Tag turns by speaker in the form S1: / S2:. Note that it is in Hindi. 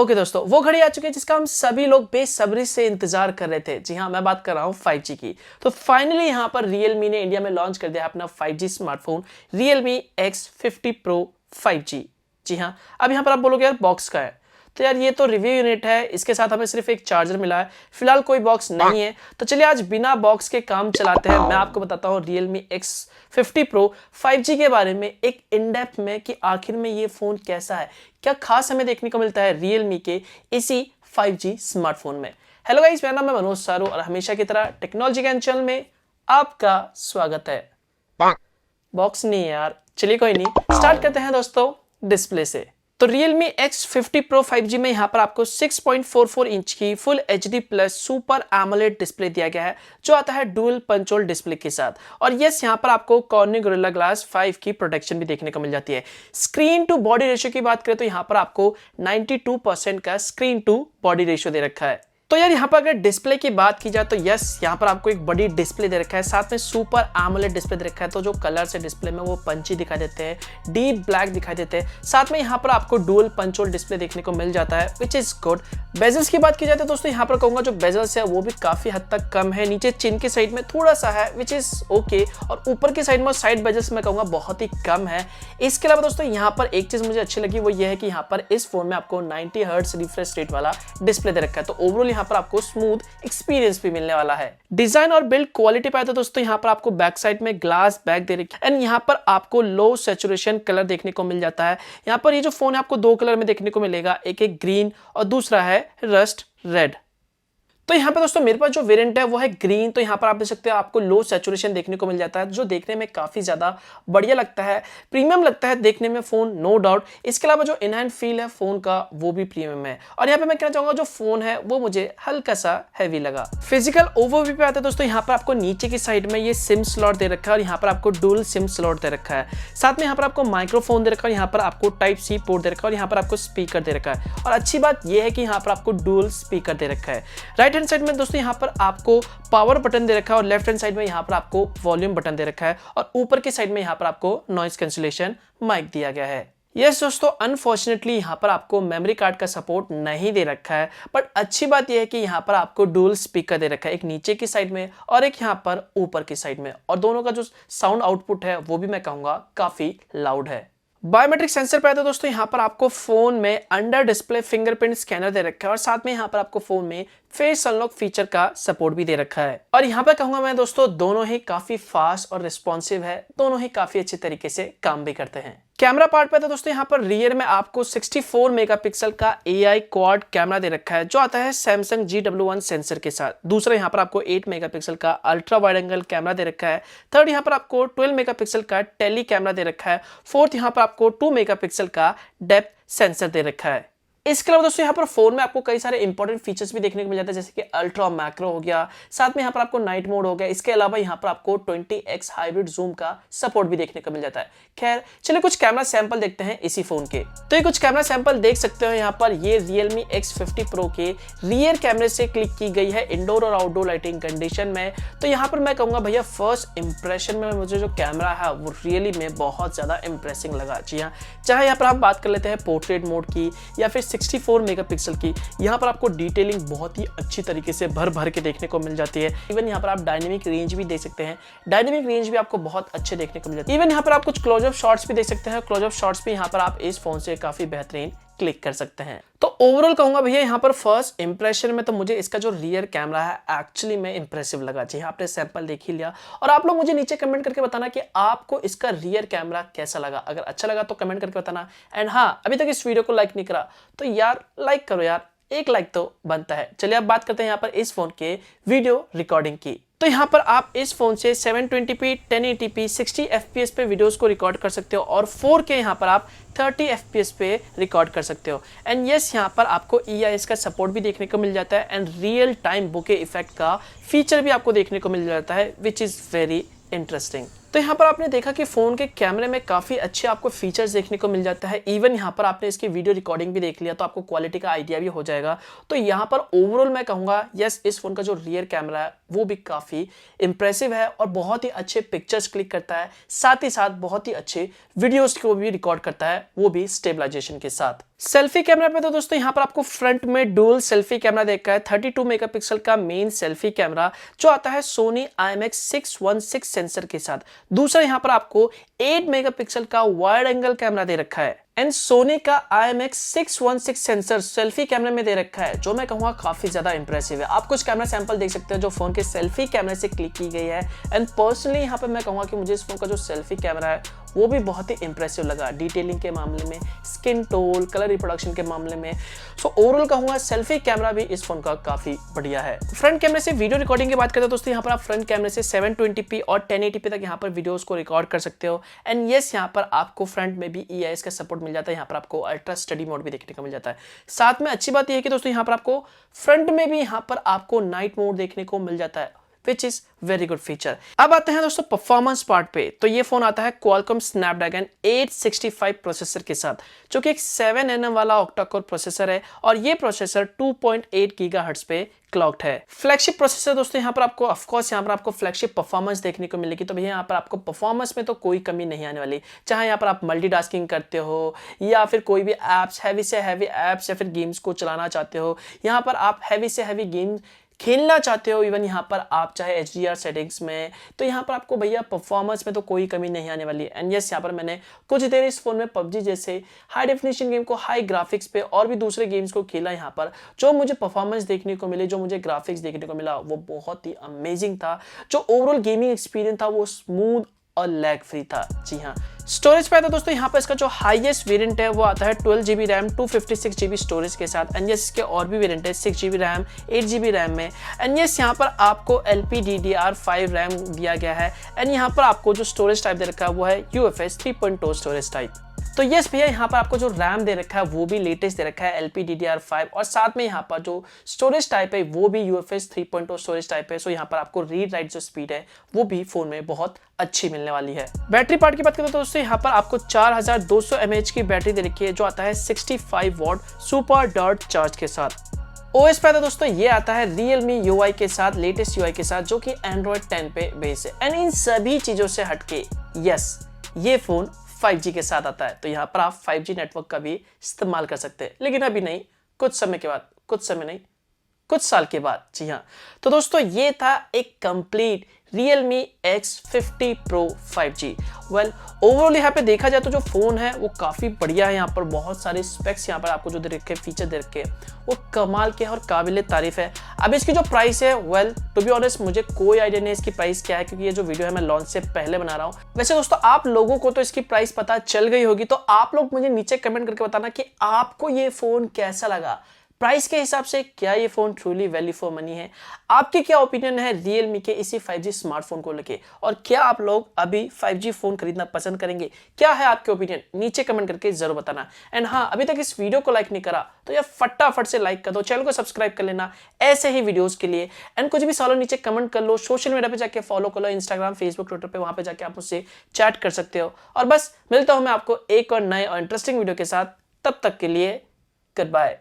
S1: ओके दोस्तों, वो घड़ी आ चुकी है जिसका हम सभी लोग बेसब्री से इंतजार कर रहे थे। जी हाँ, मैं बात कर रहा हूँ 5G की। तो फाइनली यहाँ पर Realme ने इंडिया में लॉन्च कर दिया अपना 5G smartphone Realme X50 Pro 5G। जी हाँ, अब यहाँ पर आप बोलोगे यार बॉक्स का है, तो यार ये तो रिव्यू यूनिट है, इसके साथ हमें सिर्फ एक चार्जर मिला है, फिलहाल कोई बॉक्स नहीं है। तो चलिए आज बिना बॉक्स के काम चलाते हैं। मैं आपको बताता हूँ Realme X50 Pro 5G के बारे में एक इन डेप्थ में कि आखिर में ये फोन कैसा है, क्या खास हमें देखने को मिलता है Realme के इसी 5G स्मार्टफोन में। हेलो गाइस, मेरा नाम है मनोज सारू और हमेशा की तरह टेक्नोलॉजी ज्ञान चैनल में आपका स्वागत है। बॉक्स नहीं है यार, चलिए कोई नहीं, स्टार्ट करते हैं दोस्तों डिस्प्ले से। तो Realme X50 Pro 5G में यहाँ पर आपको 6.44 इंच की full HD plus super AMOLED display दिया गया है, जो आता है डुअल पंच होल डिस्प्ले के साथ। और यस, यहाँ पर आपको कॉर्निंग गोरिल्ला ग्लास 5 की प्रोटेक्शन भी देखने को मिल जाती है। स्क्रीन टू बॉडी रेशियो की बात करें तो यहाँ पर आपको 92% का स्क्रीन टू बॉडी रेशियो दे रखा है। तो यार यहाँ पर अगर डिस्प्ले की बात की जाए तो यस, यहाँ पर आपको एक बड़ी डिस्प्ले दे रखा है, साथ में सुपर AMOLED डिस्प्ले दे रखा है। तो जो कलर्स है डिस्प्ले में वो पंची दिखाई देते हैं, डीप ब्लैक दिखाई देते हैं। साथ में यहाँ पर आपको डुअल पंच होल डिस्प्ले देखने को मिल जाता है, विच इज गुड। बेजल्स की बात की जाए तो दोस्तों यहाँ पर कहूंगा जो बेजल्स है वो भी काफी हद तक कम है, नीचे चिन के साइड में थोड़ा सा है, विच इज ओके। और ऊपर के साइड में साइड बेजल्स मैं कहूंगा बहुत ही कम है। इसके अलावा दोस्तों यहाँ पर एक चीज मुझे अच्छी लगी, वो ये है कि यहाँ पर इस फोन में आपको 90 हर्ट्ज रिफ्रेश रेट वाला डिस्प्ले दे रखा है। तो ओवरऑल यहाँ पर आपको स्मूथ एक्सपीरियंस भी मिलने वाला है। डिजाइन और बिल्ड क्वालिटी पाए तो दोस्तों यहाँ पर आपको बैक साइड में ग्लास बैक दे रखी है एंड यहाँ पर आपको लो सैचुरेशन कलर देखने को मिल जाता है। यहाँ पर ये जो फोन है आपको दो कलर में देखने को मिलेगा, एक ग्रीन और दूसरा है रस्ट रेड। तो यहाँ पे दोस्तों मेरे पास जो वेरिएंट है वो है ग्रीन। तो यहाँ पर आप देख सकते हो आपको लो सैचुरेशन देखने को मिल जाता है, जो देखने में काफी ज्यादा बढ़िया लगता है, प्रीमियम लगता है देखने में फोन, नो डाउट। इसके अलावा जो इन हैंड फील है फोन का वो भी प्रीमियम है। और यहाँ पे मैं कहना चाहूंगा जो फोन है वो मुझे हल्का सा हैवी लगा। फिजिकल ओवरव्यू पे आते हैं दोस्तों, यहाँ पर आपको नीचे की साइड में ये सिम स्लॉट दे रखा है और यहाँ पर आपको डुअल सिम स्लॉट दे रखा है। साथ में यहाँ पर आपको माइक्रोफोन दे रखा है, यहाँ पर आपको टाइप सी पोर्ट दे रखा है और यहाँ पर आपको स्पीकर दे रखा है। और अच्छी बात यह है कि यहाँ पर आपको डुअल स्पीकर दे रखा है। राइट हैंड साइड में दोस्तों यहाँ पर आपको पावर बटन दे रखा है और लेफ्ट हैंड साइड में यहाँ पर आपको वॉल्यूम बटन दे रखा है और ऊपर के साइड में यहाँ पर आपको नॉइज कैंसिलेशन माइक दिया गया है। यस दोस्तों, अनफॉर्चुनेटली यहाँ पर आपको मेमोरी कार्ड का सपोर्ट नहीं दे रखा है, बट अच्छी बात यह है कि यहाँ पर आपको डुअल स्पीकर दे रखा है, एक नीचे की साइड में और एक यहाँ पर ऊपर की साइड में। और दोनों का जो साउंड आउटपुट है वो भी मैं कहूँगा काफी लाउड है। बायोमेट्रिक सेंसर पे आते हैं दोस्तों, यहाँ पर आपको फोन में अंडर डिस्प्ले फिंगरप्रिंट स्कैनर दे रखा है और साथ में यहाँ पर आपको फोन में फेस अनलॉक फीचर का सपोर्ट भी दे रखा है। और यहाँ पर कहूंगा मैं दोस्तों दोनों ही काफी फास्ट और रिस्पॉन्सिव है, दोनों ही काफी अच्छे तरीके से काम भी करते हैं। कैमरा पार्ट पे तो दोस्तों यहाँ पर रियर में आपको 64 मेगापिक्सल का AI क्वाड कैमरा दे रखा है, जो आता है सैमसंग GW1 सेंसर के साथ। दूसरा यहाँ पर आपको 8 मेगापिक्सल का अल्ट्रा वाइड एंगल कैमरा दे रखा है। थर्ड यहाँ पर आपको 12 मेगापिक्सल का टेली कैमरा दे रखा है। फोर्थ यहाँ पर आपको 2 मेगापिक्सल का डेप्थ सेंसर दे रखा है। इसके अलावा दोस्तों यहाँ पर फोन में आपको कई सारे इंपॉर्टेंट फीचर्स भी देखने को मिल जाते हैं, जैसे कि अल्ट्रा मैक्रो हो गया, साथ में यहाँ पर आपको नाइट मोड हो गया। इसके अलावा यहाँ पर आपको 20x हाइब्रिड जूम का सपोर्ट भी देखने को मिल जाता है। खैर चलिए कुछ कैमरा सैंपल देखते हैं इसी फोन के। तो ये कुछ कैमरा सैंपल देख सकते हो यहाँ पर, ये Realme X50 Pro के रियर कैमरे से क्लिक की गई है इंडोर और आउटडोर लाइटिंग कंडीशन में। तो यहाँ पर मैं कहूँगा भैया फर्स्ट इंप्रेशन में मुझे जो कैमरा है वो रियली में बहुत ज्यादा इंप्रेसिंग लगा। जी हाँ, चाहे यहाँ पर आप बात कर लेते हैं पोर्ट्रेट मोड की या फिर 64 मेगापिक्सल की, यहाँ पर आपको डिटेलिंग बहुत ही अच्छी तरीके से भर भर के देखने को मिल जाती है। इवन यहाँ पर आप डायनेमिक रेंज भी देख सकते हैं, डायनेमिक रेंज भी आपको बहुत अच्छे देखने को मिल जाती है। इवन यहाँ पर आप कुछ क्लोजअप शॉट्स भी देख सकते हैं, क्लोजअप शॉट्स भी यहाँ पर आप इस फोन से काफी बेहतरीन क्लिक कर सकते हैं। तो ओवरऑल कहूंगा भैया यहाँ पर फर्स्ट इंप्रेशन में तो मुझे इसका जो रियर कैमरा है एक्चुअली में इंप्रेसिव लगा। जी हाँ, आपने सैंपल देख ही लिया और आप लोग मुझे नीचे कमेंट करके बताना कि आपको इसका रियर कैमरा कैसा लगा। अगर अच्छा लगा तो कमेंट करके बताना। एंड हाँ, अभी तक इस वीडियो को लाइक नहीं करा तो यार लाइक करो यार, एक लाइक तो बनता है। चलिए अब बात करते हैं यहाँ पर इस फोन के वीडियो रिकॉर्डिंग की। तो यहाँ पर आप इस फोन से 720p 1080p 60 fps पे वीडियोस को रिकॉर्ड कर सकते हो और 4K यहाँ पर आप 30 fps पे रिकॉर्ड कर सकते हो। एंड यस, यहाँ पर आपको EIS का सपोर्ट भी देखने को मिल जाता है and real time bouquet effect का फीचर भी आपको देखने को मिल जाता है, विच इज वेरी इंटरेस्टिंग। तो यहाँ पर आपने देखा कि फोन के कैमरे में काफी अच्छे आपको फीचर्स देखने को मिल जाता है। इवन यहाँ पर आपने इसकी वीडियो रिकॉर्डिंग भी देख लिया तो आपको क्वालिटी का आइडिया भी हो जाएगा। तो यहाँ पर ओवरऑल मैं कहूँगा यस, इस फोन का जो रियर कैमरा है वो भी काफी इंप्रेसिव है और बहुत ही अच्छे पिक्चर्स क्लिक करता है, साथ ही साथ बहुत ही अच्छे वीडियोस को भी रिकॉर्ड करता है, वो भी स्टेबलाइजेशन के साथ। सेल्फी कैमरा पे तो दोस्तों यहाँ पर आपको फ्रंट में डुअल सेल्फी कैमरा देखा है, 32 मेगापिक्सल का मेन सेल्फी कैमरा जो आता है सोनी IMX616 सेंसर के साथ। दूसरा यहाँ पर आपको 8 मेगापिक्सल का वाइड एंगल कैमरा दे रखा है एंड सोनी का IMX616 सेंसर सेल्फी कैमरे में दे रखा है, जो मैं कहूँगा काफी ज्यादा इंप्रेसिव है। आप कुछ कैमरा सैंपल देख सकते हैं जो फोन के सेल्फी कैमरे से क्लिक की गई है एंड पर्सनली यहाँ पे मैं कहूँगा कि मुझे इस फोन का जो सेल्फी कैमरा है वो भी बहुत ही इंप्रेसिव लगा, डिटेलिंग के मामले में, स्किन टोन, कलर रिप्रोडक्शन के मामले में। सो ओवरऑल कहूँगा सेल्फी कैमरा भी इस फोन का काफी बढ़िया है। फ्रंट कैमरे से वीडियो रिकॉर्डिंग की बात करते हैं दोस्तों, यहाँ पर आप फ्रंट कैमरे से 720p और 1080p तक यहाँ पर वीडियोस को रिकॉर्ड कर सकते हो एंड यस यहाँ पर आपको फ्रंट में भी EIS का सपोर्ट मिल जाता है। यहाँ पर आपको अल्ट्रा स्टडी मोड भी देखने को मिल जाता है। साथ में अच्छी बात यह है कि दोस्तों यहाँ पर आपको फ्रंट में भी यहाँ पर आपको नाइट मोड देखने को मिल जाता है, which is very good feature. अब आते हैं दोस्तों परफॉर्मेंस पार्ट पे। तो ये फोन आता है क्वालकॉम स्नैपड्रैगन 865 प्रोसेसर के साथ, जो कि एक 7nm वाला ऑक्टा कोर प्रोसेसर है और ये प्रोसेसर 2.8 गीगाहर्ट्ज पे क्लॉक्ड है। फ्लैगशिप प्रोसेसर दोस्तों यहाँ पर आपको ऑफकोर्स यहाँ पर आपको फ्लैगशिप परफॉर्मेंस देखने को मिलेगी, तो भैया यहाँ पर आपको परफॉर्मेंस में तो कोई कमी नहीं आने वाली। चाहे यहाँ पर आप मल्टीटास्किंग करते हो या फिर कोई भी एप्स हैवी से हैवी एप्स या फिर गेम्स को चलाना चाहते हो, यहाँ पर आप हैवी से हैवी गेम खेलना चाहते हो, इवन यहाँ पर आप चाहे HDR सेटिंग्स में, तो यहाँ पर आपको भैया परफॉर्मेंस में तो कोई कमी नहीं आने वाली है। एंड यस यहाँ पर मैंने कुछ देर इस फोन में PUBG जैसे हाई डेफिनेशन गेम को हाई ग्राफिक्स पे और भी दूसरे गेम्स को खेला, यहाँ पर जो मुझे परफॉर्मेंस देखने को मिले, जो मुझे ग्राफिक्स देखने को मिला वो बहुत ही अमेजिंग था। जो ओवरऑल गेमिंग एक्सपीरियंस था वो स्मूथ और लैग फ्री था। जी हाँ, स्टोरेज पे आता है दोस्तों यहाँ पर इसका जो हाईएस्ट वेरिएंट है वो आता है 12GB रैम 256GB स्टोरेज के साथ एंड यस इसके और भी वेरिएंट है 6GB रैम 8GB रैम में एंड यस यहाँ पर आपको LPDDR5 रैम दिया गया है एंड यहाँ पर आपको जो स्टोरेज टाइप दे रखा है वो है UFS 3.2 स्टोरेज टाइप। तो यस भैया यहाँ पर आपको जो रैम दे रखा है वो भी लेटेस्ट दे रखा है LPDDR5 और साथ में यहाँ पर जो स्टोरेज टाइप है वो भी UFS 3.0 स्टोरेज टाइप है। सो यहाँ पर आपको रीड राइट जो स्पीड है वो भी फोन में बहुत अच्छी मिलने वाली है। बैटरी पार्ट की बात करें तो दोस्तों यहाँ पर आपको 4200 mAh की बैटरी दे रखी है जो आता है 65 वॉट सुपर डॉट चार्ज के साथ। OS पे आता है दोस्तों ये आता है Realme UI के साथ, लेटेस्ट UI के साथ जो कि Android 10 पे बेस है एंड इन सभी चीजों से हटके यस ये फोन 5G के साथ आता है, तो यहाँ पर आप 5G नेटवर्क का भी इस्तेमाल कर सकते हैं, लेकिन अभी नहीं, कुछ समय के बाद, कुछ समय नहीं कुछ साल के बाद। जी हाँ, तो दोस्तों ये था एक complete Realme X50 Pro 5G। Well overall यहाँ पे देखा जाए तो जो फोन है वो काफी बढ़िया है। यहाँ पर बहुत सारे स्पेक्स यहाँ पर आपको जो दे रखे, फीचर दे रखे वो कमाल के और काबिल तारीफ है। अब इसकी जो प्राइस है वेल टू बी ऑनेस्ट मुझे कोई आइडिया नहीं इसकी प्राइस क्या है, क्योंकि ये जो वीडियो है मैं लॉन्च से पहले बना रहा हूँ। वैसे दोस्तों आप लोगों को तो इसकी प्राइस पता चल गई होगी, तो आप लोग मुझे नीचे कमेंट करके बताना कि आपको ये फोन कैसा लगा। प्राइस के हिसाब से क्या ये phone truly value for money है? आपके क्या ओपिनियन है Realme के इसी 5G स्मार्टफोन को लेके, और क्या आप लोग अभी 5G फोन खरीदना पसंद करेंगे? क्या है आपके ओपिनियन? नीचे कमेंट करके जरूर बताना। एंड हाँ, अभी तक इस वीडियो को लाइक नहीं करा तो यार फटाफट से लाइक कर दो, चैनल को सब्सक्राइब कर लेना ऐसे ही वीडियोस के लिए। एंड कुछ भी सवाल नीचे कमेंट कर लो, सोशल मीडिया पे जाके फॉलो कर लो, इंस्टाग्राम, फेसबुक, ट्विटर पे, वहां पे जाके आप मुझसे चैट कर सकते हो। और बस मिलता हूं मैं आपको एक और नए और इंटरेस्टिंग वीडियो के साथ, तब तक के लिए गुड बाय।